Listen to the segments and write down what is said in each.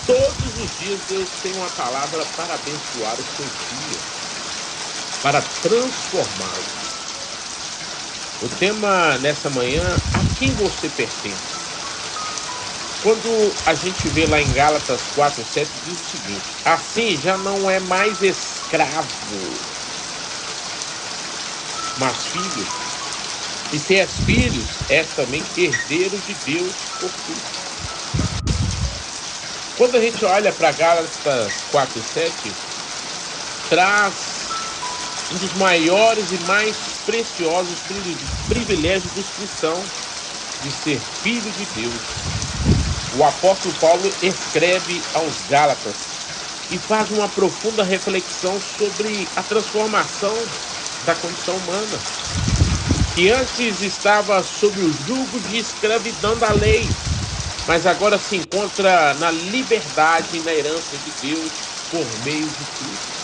Todos os dias Deus tem uma palavra para abençoar o seu dia, para transformá-lo. O tema nessa manhã, a quem você pertence? Quando a gente vê lá em Gálatas 4:7 diz o seguinte: assim já não é mais escravo, mas filho. E se és filhos, és também herdeiro de Deus por Cristo. Quando a gente olha para Gálatas 4:7, traz um dos maiores e mais preciosos privilégios dos cristãos de ser filho de Deus. O apóstolo Paulo escreve aos Gálatas e faz uma profunda reflexão sobre a transformação da condição humana, que antes estava sob o jugo de escravidão da lei, mas agora se encontra na liberdade e na herança de Deus por meio de Cristo.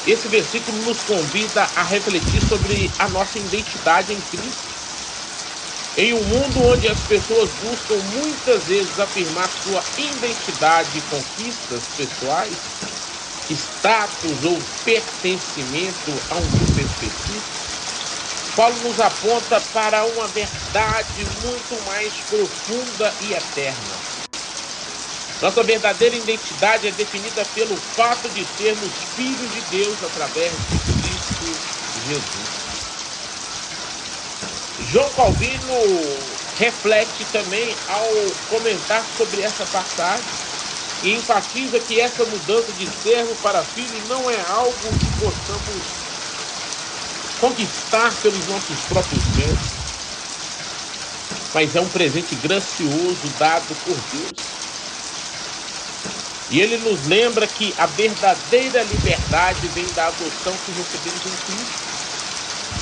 Esse versículo nos convida a refletir sobre a nossa identidade em Cristo. Em um mundo onde as pessoas buscam muitas vezes afirmar sua identidade e conquistas pessoais, status ou pertencimento a um grupo específico, Paulo nos aponta para uma verdade muito mais profunda e eterna. Nossa verdadeira identidade é definida pelo fato de sermos filhos de Deus através de Cristo Jesus. João Calvino reflete também ao comentar sobre essa passagem e enfatiza que essa mudança de servo para filho não é algo que possamos conquistar pelos nossos próprios méritos, mas é um presente gracioso dado por Deus. E ele nos lembra que a verdadeira liberdade vem da adoção que recebemos em Cristo.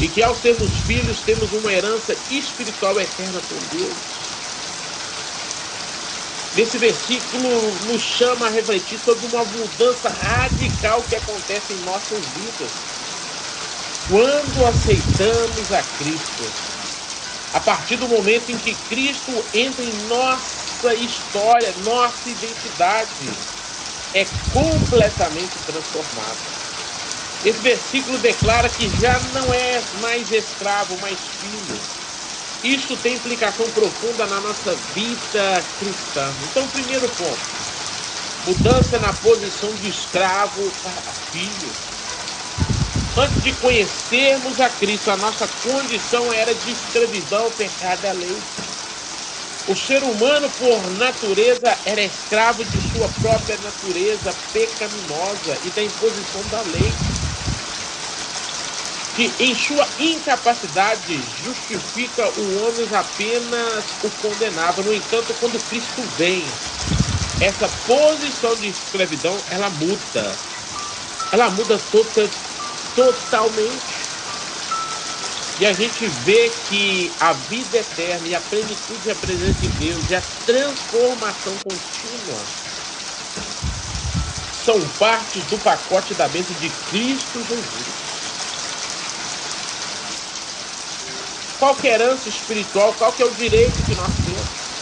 E que ao sermos filhos temos uma herança espiritual eterna com Deus. Nesse versículo nos chama a refletir sobre uma mudança radical que acontece em nossas vidas. Quando aceitamos a Cristo, a partir do momento em que Cristo entra em nossa história, nossa identidade é completamente transformada. Esse versículo declara que já não és mais escravo, mas filho. Isso tem implicação profunda na nossa vida cristã. Então, primeiro ponto, mudança na posição de escravo para filho. Antes de conhecermos a Cristo, a nossa condição era de escravidão ao pecado e à lei. O ser humano, por natureza, era escravo de sua própria natureza pecaminosa e da imposição da lei, que em sua incapacidade justifica o homem apenas o condenava. No entanto, quando Cristo vem, essa posição de escravidão, ela muda. Ela muda totalmente. E a gente vê que a vida eterna e a plenitude e a presença de Deus e a transformação contínua são partes do pacote da bênção de Cristo Jesus. Qual que é a herança espiritual? Qual que é o direito que nós temos?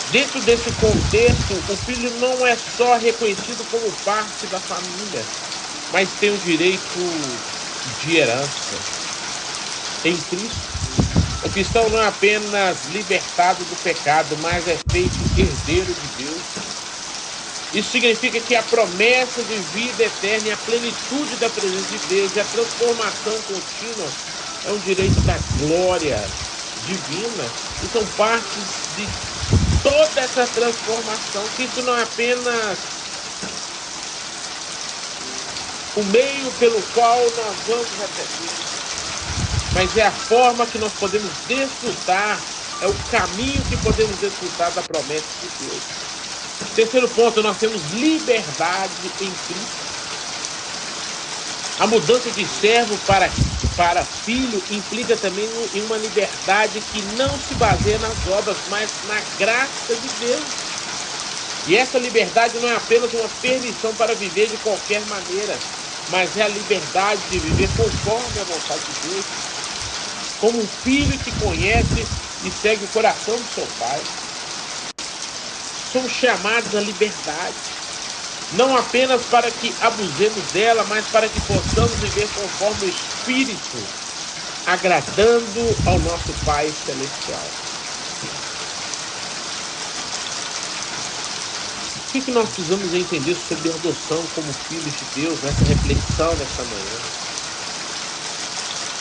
Dentro desse contexto, o filho não é só reconhecido como parte da família, mas tem o direito de herança em Cristo. O cristão não é apenas libertado do pecado, mas é feito herdeiro de Deus. Isso significa que a promessa de vida eterna e a plenitude da presença de Deus e a transformação contínua é um direito da glória divina e são partes de toda essa transformação. Cristo não é apenas o meio pelo qual nós vamos até Deus, mas é a forma que nós podemos desfrutar, é o caminho que podemos desfrutar da promessa de Deus. Terceiro ponto, nós temos liberdade em Cristo. A mudança de servo para filho implica também em uma liberdade que não se baseia nas obras, mas na graça de Deus. E essa liberdade não é apenas uma permissão para viver de qualquer maneira, mas é a liberdade de viver conforme a vontade de Deus, como um filho que conhece e segue o coração do seu pai. somos chamados à liberdade. Não apenas para que abusemos dela, mas para que possamos viver conforme o Espírito, agradando ao nosso Pai Celestial. O que nós precisamos entender sobre a adoção como filhos de Deus nessa reflexão nessa manhã?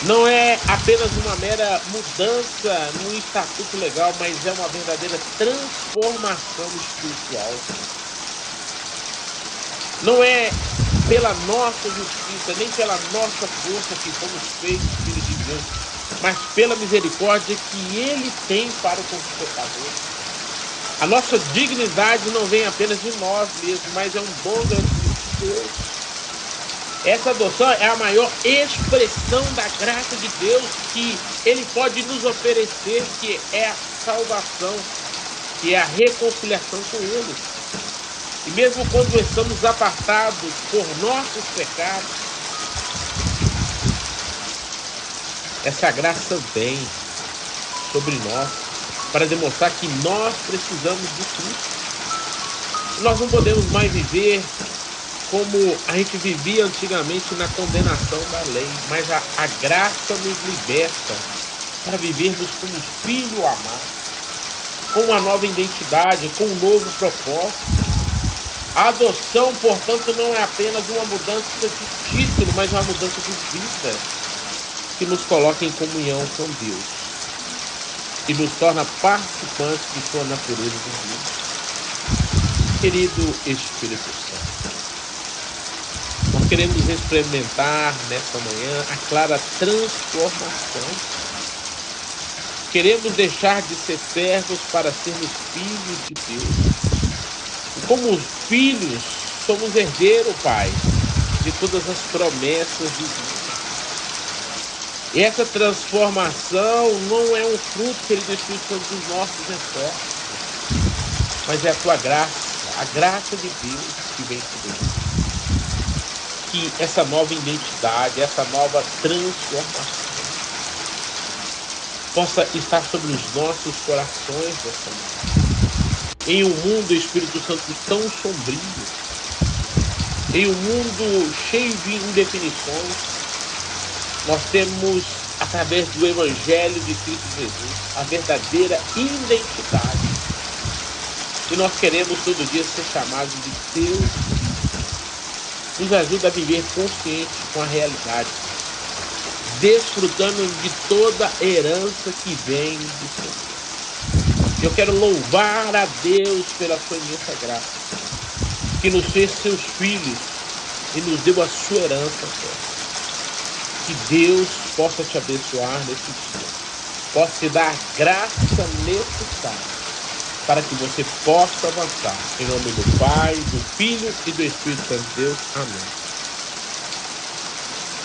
Não é apenas uma mera mudança no estatuto legal, mas é uma verdadeira transformação espiritual. Não é pela nossa justiça, nem pela nossa força que fomos feitos filhos de Deus, mas pela misericórdia que Ele tem para com os pecadores. A nossa dignidade não vem apenas de nós mesmos, mas é um dom gratuito de Deus. Essa adoção é a maior expressão da graça de Deus que Ele pode nos oferecer, que é a salvação, que é a reconciliação com Ele. E mesmo quando estamos apartados por nossos pecados, essa graça vem sobre nós para demonstrar que nós precisamos de Cristo. Nós não podemos mais viver como a gente vivia antigamente na condenação da lei, mas a graça nos liberta para vivermos como filho amado, com uma nova identidade, com um novo propósito. A adoção, portanto, não é apenas uma mudança de título, mas uma mudança de vida que nos coloca em comunhão com Deus e nos torna participantes de sua natureza divina. Querido Espírito Santo, nós queremos experimentar nessa manhã a clara transformação. Queremos deixar de ser servos para sermos filhos de Deus. E como filhos, somos herdeiros, Pai, de todas as promessas divinas. E essa transformação não é um fruto, querido Espírito Santo, dos nossos esforços, mas é a tua graça, a graça de Deus que vem sobre nós. Que essa nova identidade, essa nova transformação possa estar sobre os nossos corações nessa manhã. Em um mundo, Espírito Santo, tão sombrio, em um mundo cheio de indefinições, nós temos, através do Evangelho de Cristo Jesus, a verdadeira identidade. E nós queremos todo dia ser chamados de Deus. Nos ajuda a viver consciente com a realidade, desfrutando de toda a herança que vem do Senhor. Eu quero louvar a Deus pela sua imensa graça, que nos fez seus filhos e nos deu a sua herança eterna. Que Deus possa te abençoar nesse dia, possa te dar a graça necessária para que você possa avançar. Em nome do Pai, do Filho e do Espírito Santo de Deus. Amém.